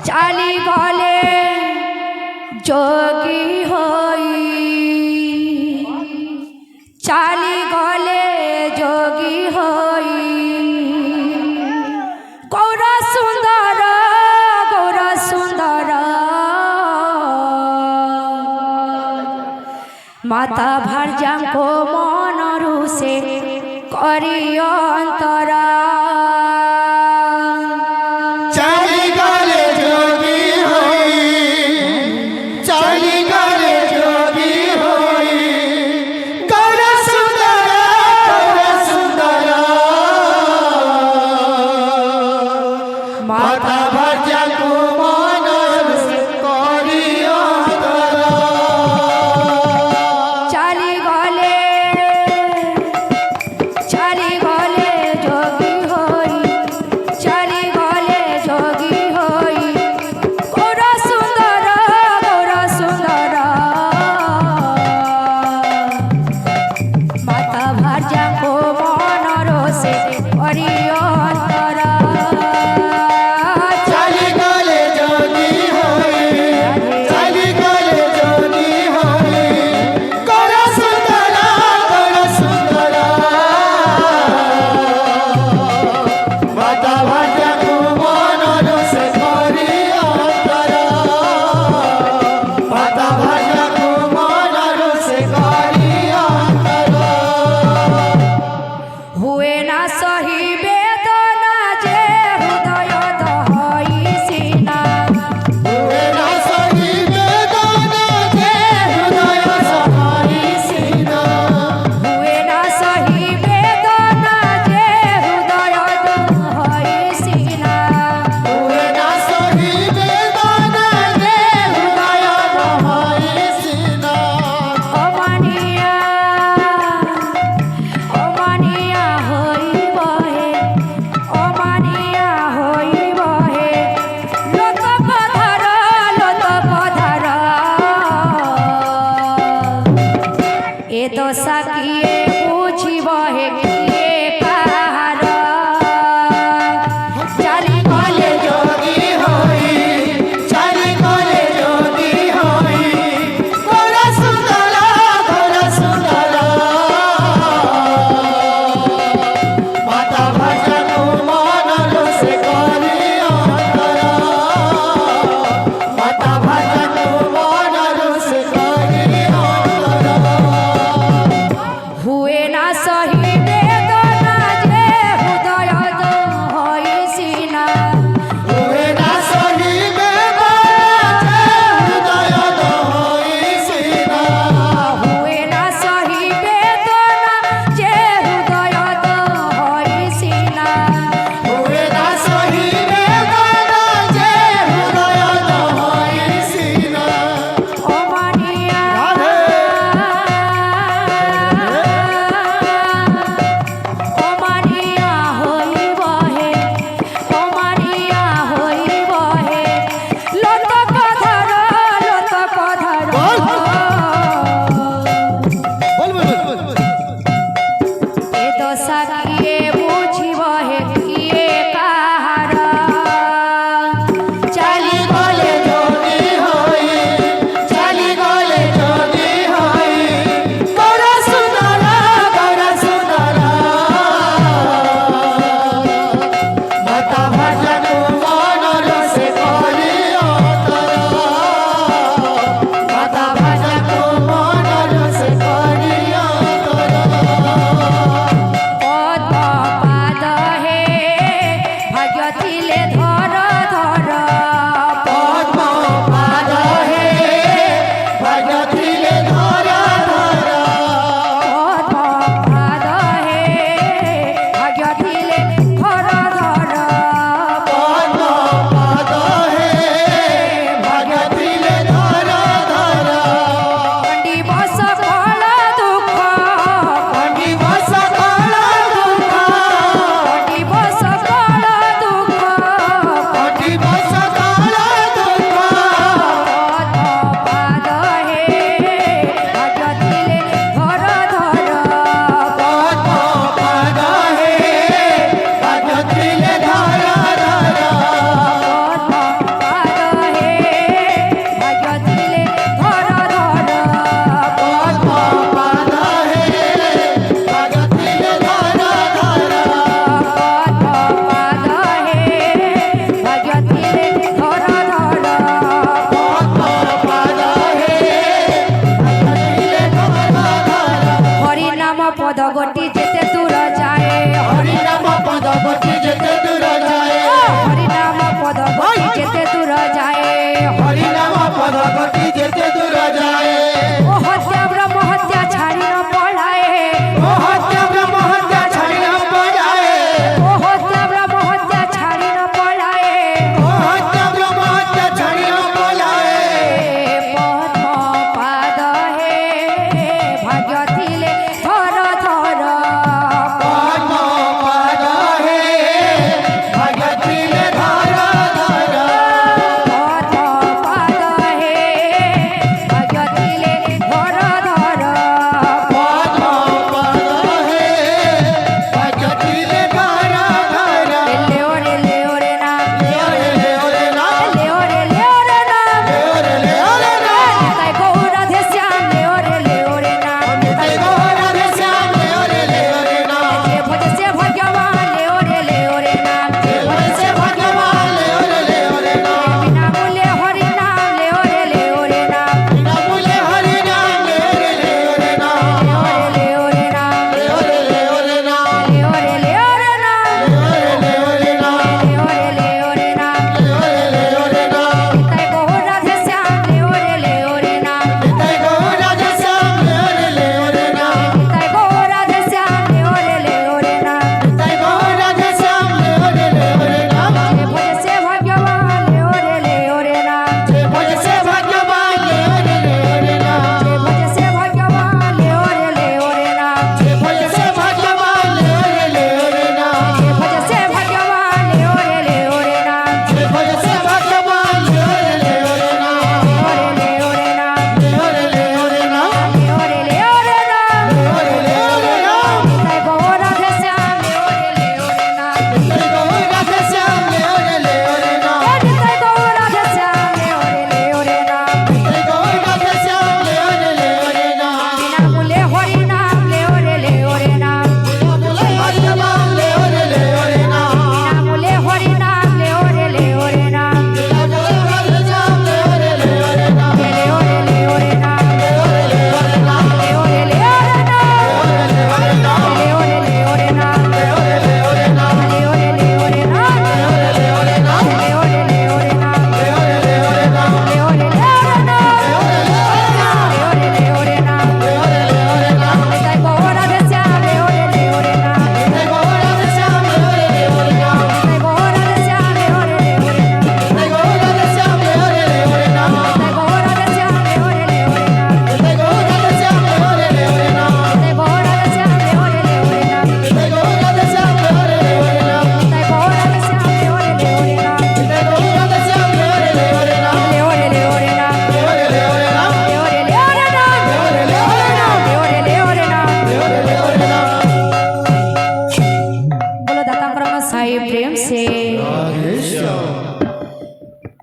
চালি গলে যোগী হই, চালি গলে যোগী হই। গৌর সুন্দর গৌর সুন্দর মাতা ভার্যাঙ্ক মনরুষে করি অন্তরা। চালি গলে যোগী হই, চালি গলে যোগী হই। গৌর সুন্দর গৌর সুন্দর মাতা ভার্যাঙ্ক মনরুষে করি অন্তরা। চালি গলে চালি গলে যোগী হই, চালি গলে যোগী হই। গৌর সুন্দর গৌর সুন্দর মাতা ভার্যাঙ্ক মনরসে করি অন্তরা। চালি গলে যোগী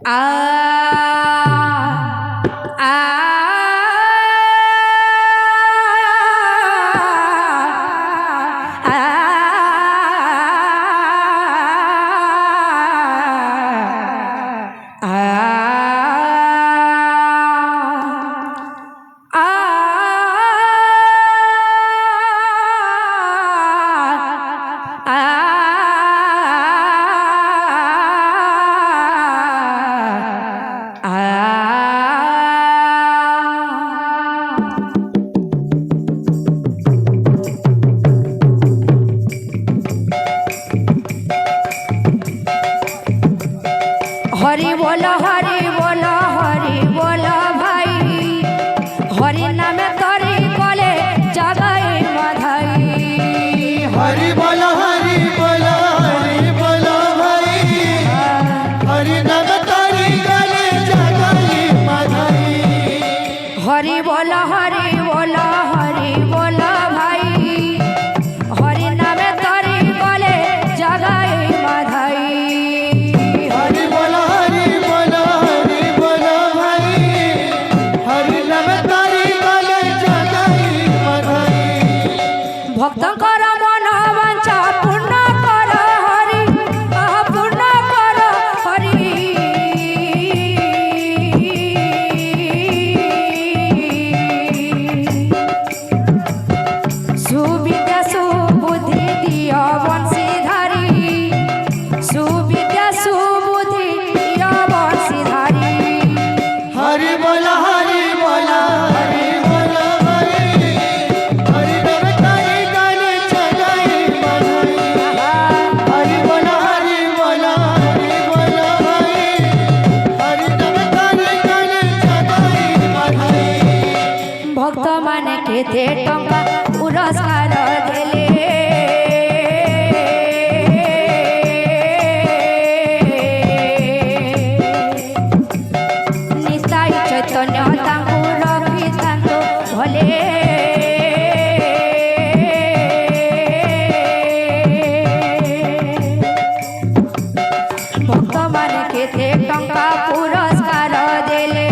आ आ हरि बोलो हरि बोलो हरि बोलो भाई हरि नामे तरी बोले जगाई मधाई हरि बोलो हरि बोलो हरि बोलो भाई हरि नाम तारी गले जगाई माधाई हरि बोलो हरि बोलो हरि बोलो भाई हरि नामे तरी बोले जगाई मधाई हरि बोलो भाई हरि नाम तारी गले जगाई माधाई भक्तंकर मन वांछा पूर्ण कर हरि पूर्ण कर हरि सुविद्या सुबुद्धि दियो बंशीधारी सुविद्या सुबुद्धि दियो बंशीधारी हरि बोलो भाई हरि नाम तारी गले जगाई माधाई हरि बोलो भाई हरि नाम तारी गले जगाई माधाई भक्त माने केते टंका पुरस्कार देले निताई चैतन्य तांकु रखी तांको भले भक्त माने केते टंका पुरस्कार देले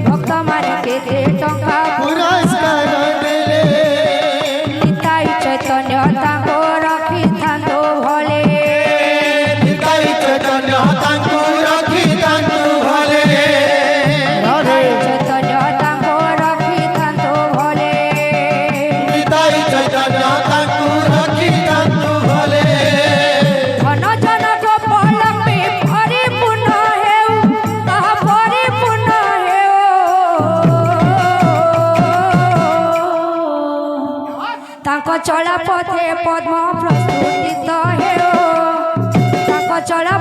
भक्त माने केते टंका पुरस्कार देले निताई चैतन्य तांको रखी थांतो भले निताई चैतन्य तांकु रखी तांकु भले राधे चैतन्य तांको रखी थांतो भले निताई चैतन्य तांकु रखी तांकु भले धन जन गोपाल में परिपूर्ण हेउ ताहा परिपूर्ण हेउ तांको चला पथे पद्म प्रस्तुतित हेउ तांको चला